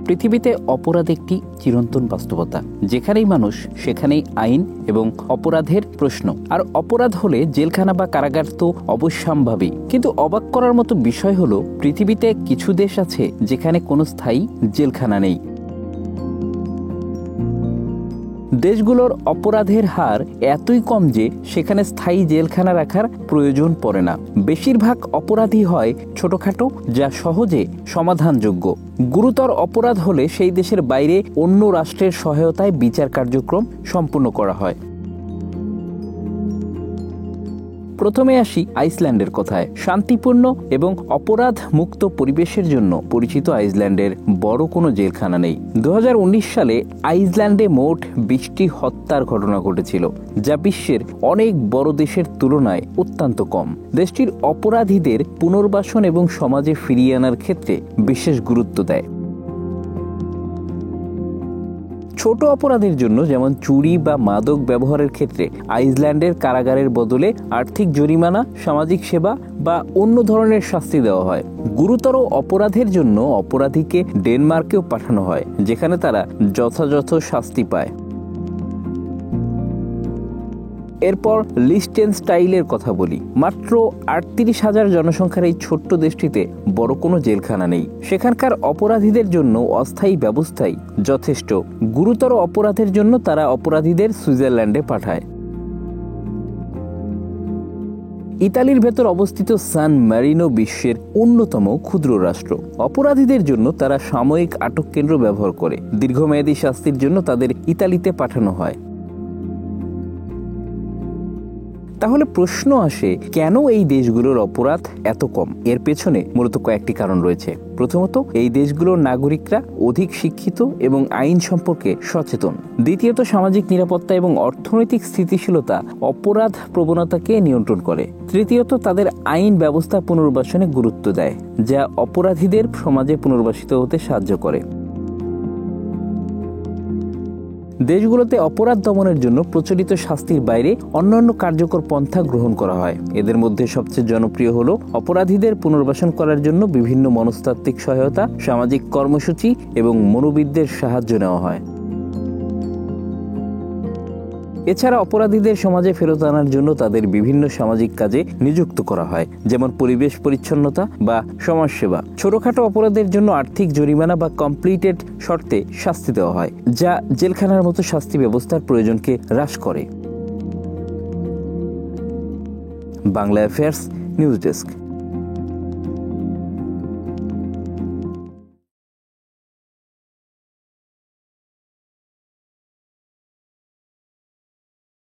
পৃথিবীতে অপরাধ একটি চিরন্তন বাস্তবতা। যেখানেই মানুষ সেখানেই আইন এবং অপরাধের প্রশ্ন। আর অপরাধ হলে জেলখানা বা কারাগার তো অবশ্যম্ভাবী। কিন্তু অবাক করার মতো বিষয় হলো, পৃথিবীতে কিছু দেশ আছে যেখানে কোনো স্থায়ী জেলখানা নেই। দেশগুলোর অপরাধের হার এতই কম যে সেখানে স্থায়ী জেলখানা রাখার প্রয়োজন পড়ে না। বেশিরভাগ অপরাধী হয় ছোটখাটো, যা সহজে সমাধানযোগ্য। গুরুতর অপরাধ হলে সেই দেশের বাইরে অন্য রাষ্ট্রের সহায়তায় বিচার কার্যক্রম সম্পূর্ণ করা হয়। প্রথমে আসি আইসল্যান্ডের কথায়। শান্তিপূর্ণ এবং অপরাধ মুক্ত পরিবেশের জন্য পরিচিত আইসল্যান্ডের বড় কোনো জেলখানা নেই। 2019 সালে আইসল্যান্ডে মোট 20টি হত্যার ঘটনা ঘটেছিল, যা বিশ্বের অনেক বড় দেশের তুলনায় অত্যন্ত কম। দেশটির অপরাধীদের পুনর্বাসন এবং সমাজে ফিরিয়ে আনার ক্ষেত্রে বিশেষ গুরুত্ব দেয়। ছোট অপরাধের জন্য, যেমন চুরি বা মাদক ব্যবহারের ক্ষেত্রে আইসল্যান্ডের কারাগারের বদলে আর্থিক জরিমানা, সামাজিক সেবা বা অন্য ধরনের শাস্তি দেওয়া হয়। গুরুতর অপরাধের জন্য অপরাধীকে ডেনমার্কেও পাঠানো হয়, যেখানে তারা যথাযথ শাস্তি পায়। এরপর লিচটেনস্টাইনের কথা বলি। মাত্র 38,000 জনসংখ্যার এই ছোট্ট দেশটিতে বড় কোনো জেলখানা নেই। সেখানকার অপরাধীদের জন্য অস্থায়ী ব্যবস্থাই যথেষ্ট। গুরুতর অপরাধের জন্য তারা অপরাধীদের সুইজারল্যান্ডে পাঠায়। ইতালির ভেতর অবস্থিত সান মারিনো বিশ্বের অন্যতম ক্ষুদ্র রাষ্ট্র। অপরাধীদের জন্য তারা সাময়িক আটক কেন্দ্র ব্যবহার করে। দীর্ঘমেয়াদী শাস্তির জন্য তাদের ইতালিতে পাঠানো হয়। তাহলে প্রশ্ন আসে, কেন এই দেশগুলোর অপরাধ এত কম? এর পেছনে মূলত কয়েকটি কারণ রয়েছে। প্রথমত, এই দেশগুলোর নাগরিকরা অধিক শিক্ষিত এবং আইন সম্পর্কে সচেতন। দ্বিতীয়ত, সামাজিক নিরাপত্তা এবং অর্থনৈতিক স্থিতিশীলতা অপরাধ প্রবণতাকে নিয়ন্ত্রণ করে। তৃতীয়ত, তাদের আইন ব্যবস্থা পুনর্বাসনে গুরুত্ব দেয়, যা অপরাধীদের সমাজে পুনর্বাসিত হতে সাহায্য করে। দেশগুলোতে অপরাধ দমনের জন্য প্রচলিত শাস্তির বাইরে অন্যান্য কার্যকর পন্থা গ্রহণ করা হয়। এদের মধ্যে সবচেয়ে জনপ্রিয় হলো অপরাধীদের পুনর্বাসন করার জন্য বিভিন্ন মনস্তাত্ত্বিক সহায়তা, সামাজিক কর্মসূচি এবং মনোবিদদের সাহায্য নেওয়া হয়। এছাড়া অপরাধীদের সমাজে ফেরত আনার জন্য তাদের বিভিন্ন সামাজিক কাজে নিযুক্ত করা হয়, যেমন পরিবেশ পরিচ্ছন্নতা বা সমাজসেবা। ছোটখাটো অপরাধের জন্য আর্থিক জরিমানা বা কমপ্লিটেড শর্তে শাস্তি দেওয়া হয়, যা জেলখানার মতো শাস্তি ব্যবস্থার প্রয়োজনকে হ্রাস করে। Bangla affairs news desk.